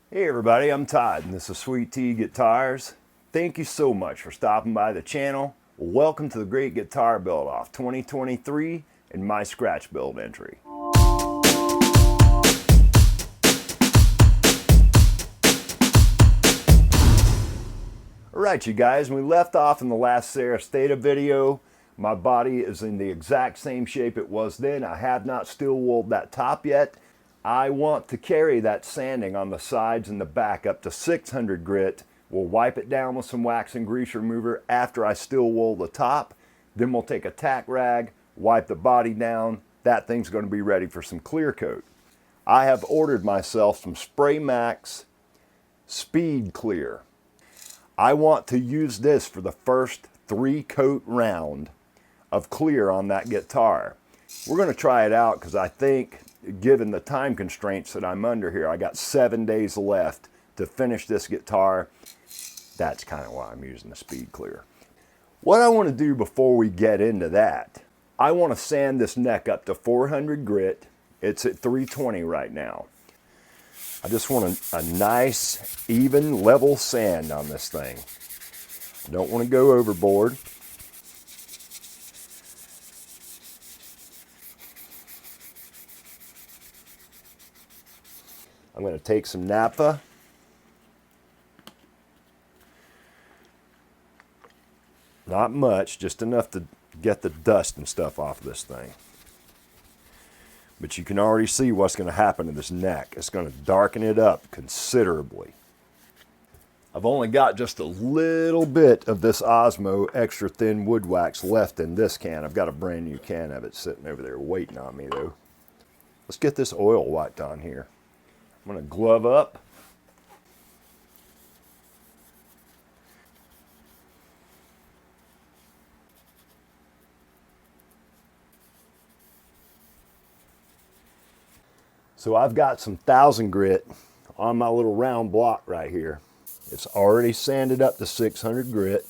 Hey everybody, I'm Todd and this is Sweet Tea Guitars. Thank you so much for stopping by the channel. Welcome to the Great Guitar Build Off 2023 and my scratch build entry. Alright you guys, we left off in the last ceres-theta video. My body is in the exact same shape it was then. I have not steel wooled that top yet. I want to carry that sanding on the sides and the back up to 600 grit. We'll wipe it down with some wax and grease remover after I steel wool the top. Then we'll take a tack rag, wipe the body down. That thing's going to be ready for some clear coat. I have ordered myself some Spray Max Speed Clear. I want to use this for the first 3-coat round of clear on that guitar. We're going to try it out because I think, given the time constraints that I'm under here, I got 7 days left to finish this guitar. That's kind of why I'm using the Speed Clear. What I want to do before we get into that, I want to sand this neck up to 400 grit. It's at 320 right now. I just want a nice, even, level sand on this thing. I don't want to go overboard. I'm going to take some naphtha. Not much, just enough to get the dust and stuff off this thing. But you can already see what's going to happen to this neck. It's going to darken it up considerably. I've only got just a little bit of this Osmo extra thin wood wax left in this can. I've got a brand new can of it sitting over there waiting on me though. Let's get this oil wiped on here. I'm going to glove up. So I've got some 1000 grit on my little round block right here. It's already sanded up to 600 grit.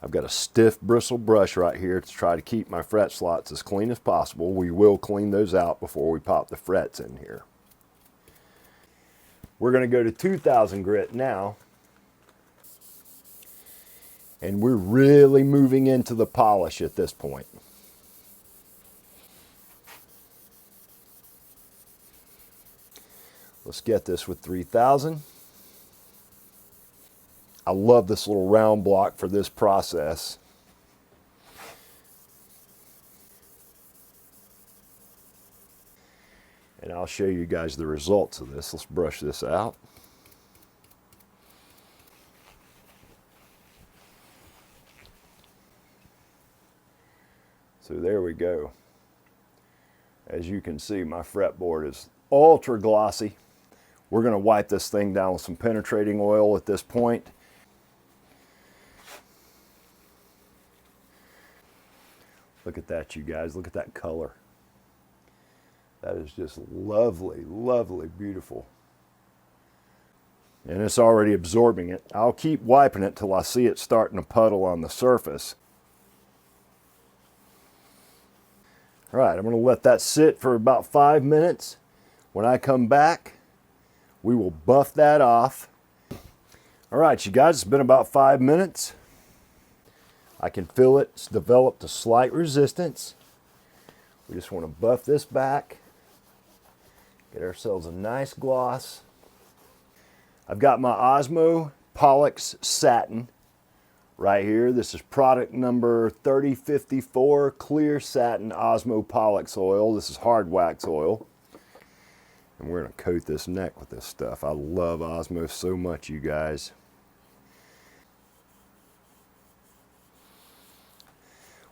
I've got a stiff bristle brush right here to try to keep my fret slots as clean as possible. We will clean those out before we pop the frets in here. We're going to go to 2000 grit now. And we're really moving into the polish at this point. Let's get this with 3000. I love this little round block for this process. And I'll show you guys the results of this. Let's brush this out. So there we go. As you can see, my fretboard is ultra glossy. We're going to wipe this thing down with some penetrating oil at this point. Look at that, you guys. Look at that color. That is just lovely, lovely, beautiful. And it's already absorbing it. I'll keep wiping it till I see it starting to puddle on the surface. All right, I'm going to let that sit for about 5 minutes. When I come back, we will buff that off. All right, you guys, it's been about 5 minutes. I can feel it's developed a slight resistance. We just want to buff this back. Get ourselves a nice gloss. I've got my Osmo Pollux Satin right here. This is product number 3054 Clear Satin Osmo Pollux Oil. This is hard wax oil. And we're going to coat this neck with this stuff. I love Osmo so much, you guys.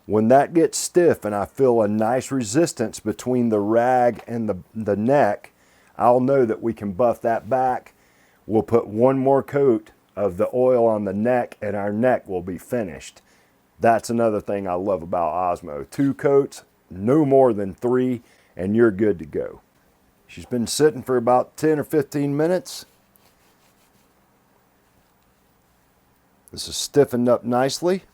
When that gets stiff and I feel a nice resistance between the rag and the neck, I'll know that we can buff that back. We'll put one more coat of the oil on the neck and our neck will be finished. That's another thing I love about Osmo. 2 coats, no more than 3, and you're good to go. She's been sitting for about 10 or 15 minutes. This is stiffened up nicely.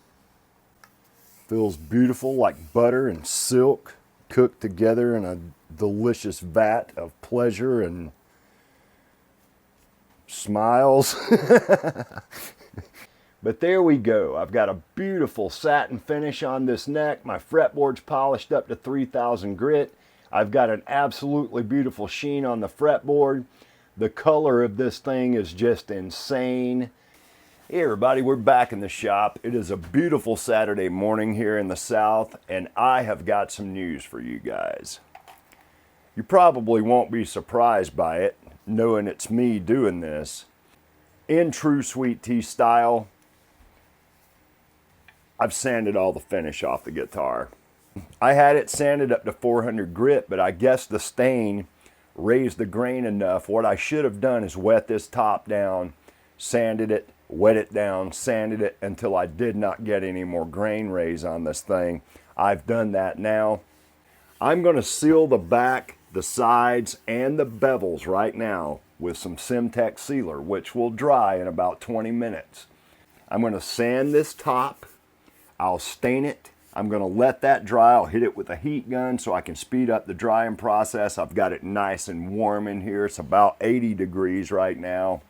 Feels beautiful, like butter and silk cooked together in a delicious vat of pleasure and smiles. But there we go. I've got a beautiful satin finish on this neck. My fretboard's polished up to 3000 grit. I've got an absolutely beautiful sheen on the fretboard. The color of this thing is just insane. Hey everybody, we're back in the shop. It is a beautiful Saturday morning here in the South, and I have got some news for you guys. You probably won't be surprised by it, knowing it's me doing this. In true Sweet Tea style, I've sanded all the finish off the guitar. I had it sanded up to 400 grit, but I guess the stain raised the grain enough. What I should have done is wet this top down, sanded it, wet it down, sanded it until I did not get any more grain raise on this thing. I've done that now. I'm going to seal the back, the sides, and the bevels right now with some Simtex sealer, which will dry in about 20 minutes. I'm going to sand this top. I'll stain it. I'm going to let that dry. I'll hit it with a heat gun so I can speed up the drying process. I've got it nice and warm in here. It's about 80 degrees right now.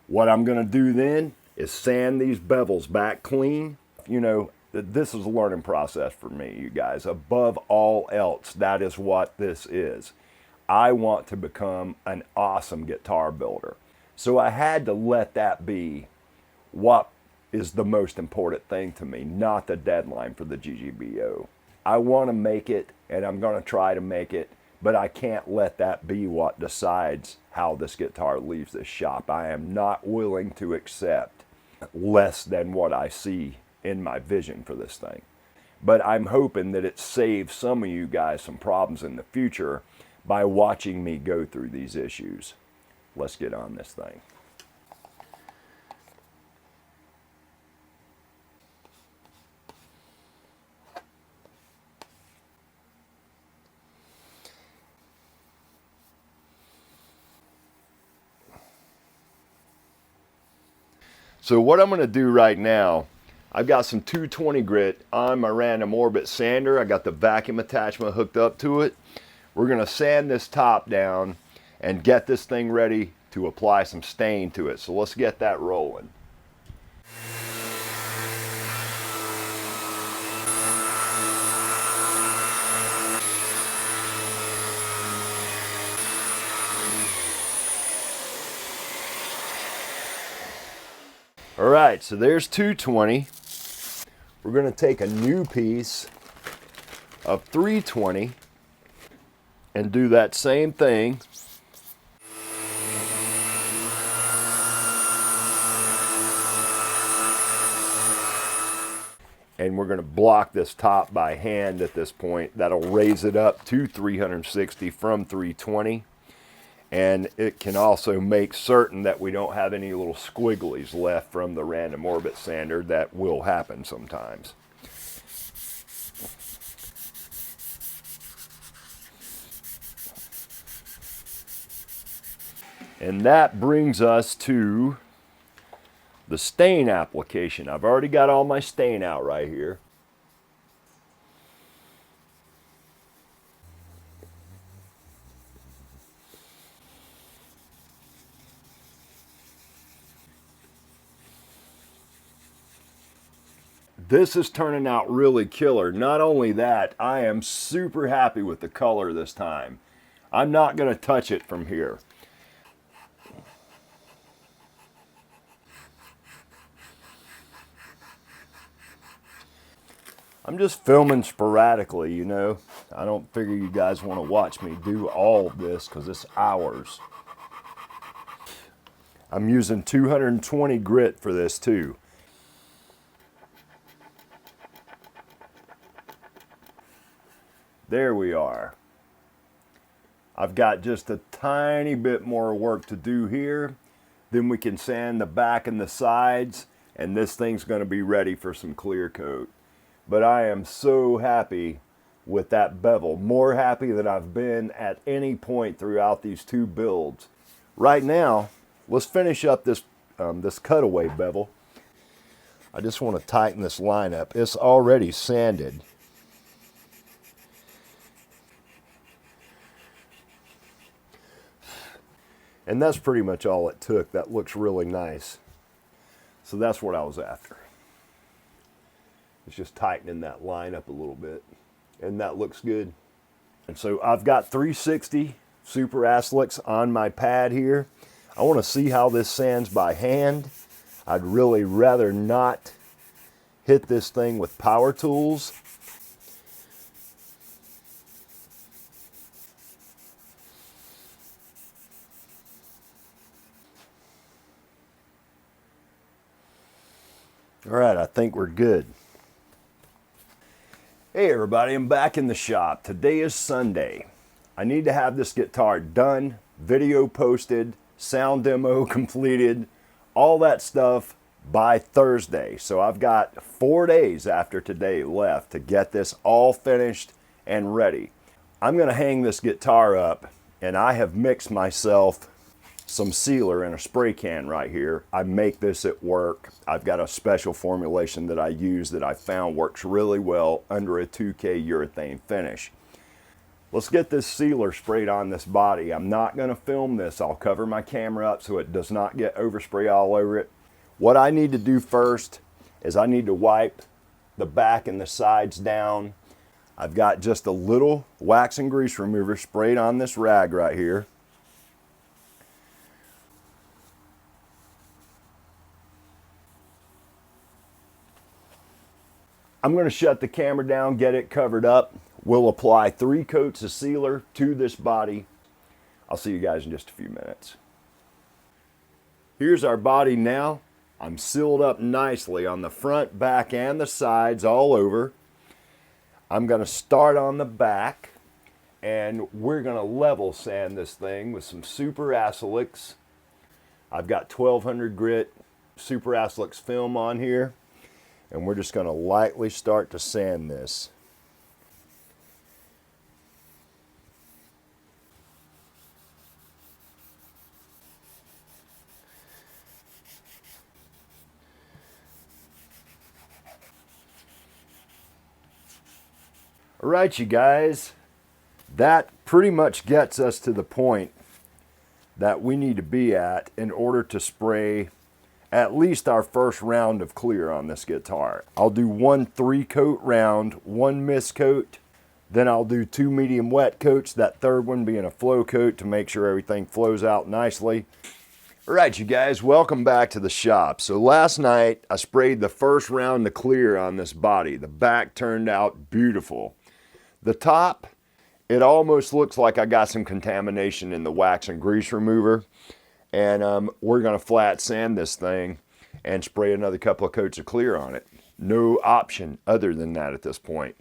What I'm going to do then is sand these bevels back clean. You know, this is a learning process for me, you guys. Above all else, that is what this is. I want to become an awesome guitar builder. So I had to let that be what is the most important thing to me, not the deadline for the GGBO. I want to make it, and I'm going to try to make it, but I can't let that be what decides how this guitar leaves this shop. I am not willing to accept less than what I see in my vision for this thing. But I'm hoping that it saves some of you guys some problems in the future by watching me go through these issues. Let's get on this thing. So what I'm going to do right now, I've got some 220 grit on my random orbit sander. I got the vacuum attachment hooked up to it. We're going to sand this top down and get this thing ready to apply some stain to it. So let's get that rolling. All right, so there's 220. We're going to take a new piece of 320 and do that same thing. And we're going to block this top by hand at this point. That'll raise it up to 360 from 320. And it can also make certain that we don't have any little squigglies left from the random orbit sander. That will happen sometimes. And that brings us to the stain application. I've already got all my stain out right here. This is turning out really killer. Not only that, I am super happy with the color this time. I'm not going to touch it from here. I'm just filming sporadically, you know. I don't figure you guys want to watch me do all of this because it's hours. I'm using 220 grit for this too. There we are. I've got just a tiny bit more work to do here. Then we can sand the back and the sides, and this thing's going to be ready for some clear coat. But I am so happy with that bevel. More happy than I've been at any point throughout these two builds. Right now, let's finish up this, this cutaway bevel. I just want to tighten this line up. It's already sanded. And that's pretty much all it took. That looks really nice. So that's what I was after. It's just tightening that line up a little bit. And that looks good. And so I've got 360 Super Aslix on my pad here. I want to see how this sands by hand. I'd really rather not hit this thing with power tools. All right, I think we're good. Hey everybody, I'm back in the shop. Today is Sunday. I need to have this guitar done, video posted, sound demo completed, all that stuff by Thursday. So I've got 4 days after today left to get this all finished and ready. I'm gonna hang this guitar up, and I have mixed myself some sealer in a spray can right here. I make this at work. I've got a special formulation that I use that I found works really well under a 2K urethane finish. Let's get this sealer sprayed on this body. I'm not gonna film this. I'll cover my camera up so it does not get overspray all over it. What I need to do first is I need to wipe the back and the sides down. I've got just a little wax and grease remover sprayed on this rag right here. I'm going to shut the camera down, get it covered up. We'll apply 3 coats of sealer to this body. I'll see you guys in just a few minutes. Here's our body now. I'm sealed up nicely on the front, back, and the sides all over. I'm going to start on the back, and we're going to level sand this thing with some Super Aslix. I've got 1200 grit Super Aslix film on here. And we're just going to lightly start to sand this. All right, you guys, that pretty much gets us to the point that we need to be at in order to spray at least our first round of clear on this guitar. I'll do 1 3-coat round, 1 mist coat, then I'll do 2 medium wet coats, that third one being a flow coat to make sure everything flows out nicely. All right, you guys, welcome back to the shop. So last night I sprayed the first round of clear on this body. The back turned out beautiful. The top, it almost looks like I got some contamination in the wax and grease remover. And we're going to flat sand this thing and spray another couple of coats of clear on it. No option other than that at this point.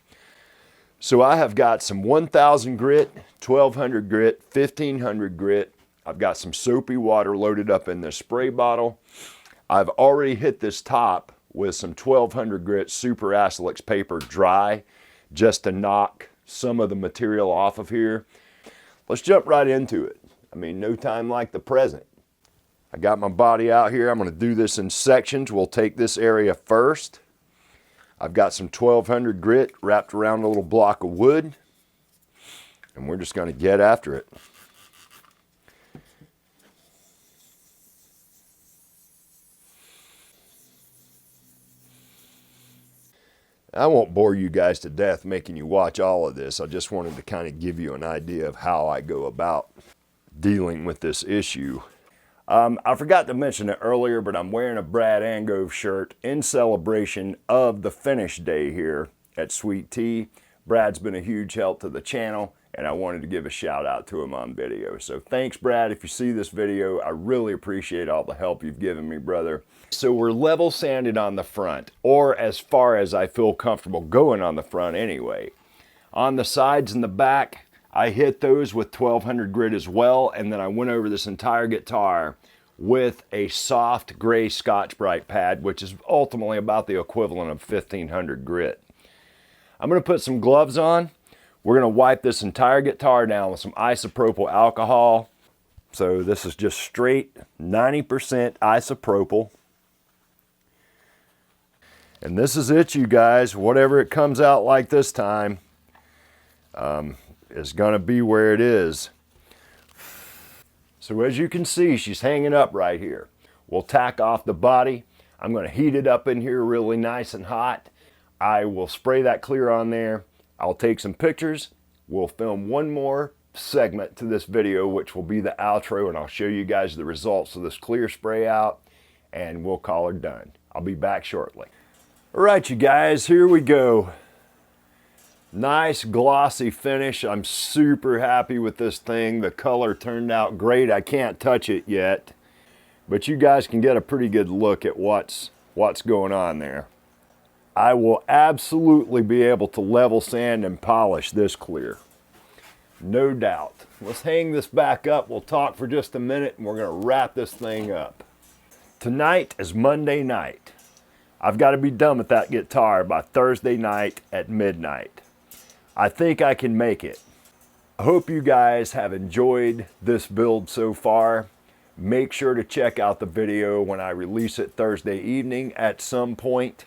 So I have got some 1000 grit, 1200 grit, 1500 grit. I've got some soapy water loaded up in this spray bottle. I've already hit this top with some 1200 grit Super Aslix paper dry just to knock some of the material off of here. Let's jump right into it. I mean, no time like the present. I got my body out here. I'm going to do this in sections. We'll take this area first. I've got some 1200 grit wrapped around a little block of wood, and we're just going to get after it. I won't bore you guys to death making you watch all of this. I just wanted to kind of give you an idea of how I go about dealing with this issue. I forgot to mention it earlier, but I'm wearing a Brad Angove shirt in celebration of the finish day here at Sweet Tea. Brad's been a huge help to the channel, and I wanted to give a shout out to him on video. So thanks, Brad. If you see this video, I really appreciate all the help you've given me, brother. So we're level sanded on the front, or as far as I feel comfortable going on the front anyway. On the sides and the back, I hit those with 1200 grit as well, and then I went over this entire guitar with a soft gray Scotch-Brite pad, which is ultimately about the equivalent of 1500 grit. I'm going to put some gloves on. We're going to wipe this entire guitar down with some isopropyl alcohol. So this is just straight 90% isopropyl. And this is it, you guys. Whatever it comes out like this time, is going to be where it is. So as you can see, she's hanging up right here. We'll tack off the body. I'm going to heat it up in here really nice and hot. I will spray that clear on there. I'll take some pictures. We'll film one more segment to this video, which will be the outro, and I'll show you guys the results of this clear spray out, and we'll call her done. I'll be back shortly. All right, you guys, here we go. Nice glossy finish. I'm super happy with this thing. The color turned out great. I can't touch it yet, but you guys can get a pretty good look at what's going on there. I will absolutely be able to level sand and polish this clear. No doubt. Let's hang this back up. We'll talk for just a minute and we're going to wrap this thing up. Tonight is Monday night. I've got to be done with that guitar by Thursday night at midnight. I think I can make it. I hope you guys have enjoyed this build so far. Make sure to check out the video when I release it Thursday evening at some point.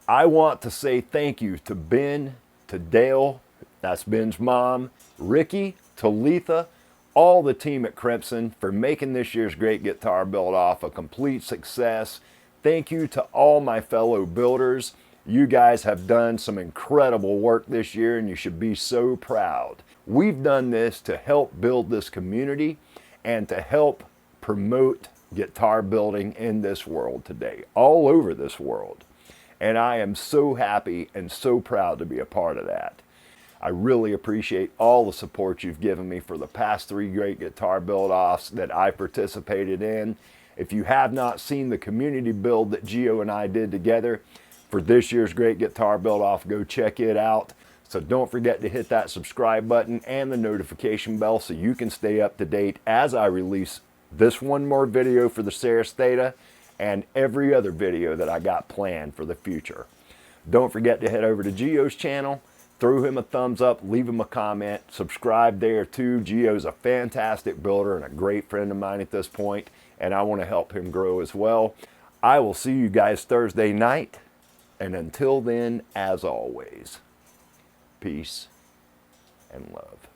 I want to say thank you to Ben, to Dale, that's Ben's mom, Ricky, Talitha, all the team at Crimson for making this year's Great Guitar Build-Off a complete success. Thank you to all my fellow builders. You guys have done some incredible work this year and you should be so proud. We've done this to help build this community and to help promote guitar building in this world today, all over this world. And I am so happy and so proud to be a part of that. I really appreciate all the support you've given me for the past 3 Great Guitar Build-Offs that I participated in. If you have not seen the community build that Gio and I did together for this year's Great Guitar Build-Off, go check it out. So don't forget to hit that subscribe button and the notification bell so you can stay up to date as I release this one more video for the ceres-theta and every other video that I got planned for the future. Don't forget to head over to Gio's channel, throw him a thumbs up, leave him a comment, subscribe there too. Gio's a fantastic builder and a great friend of mine at this point, and I want to help him grow as well. I will see you guys Thursday night, and until then, as always, peace and love.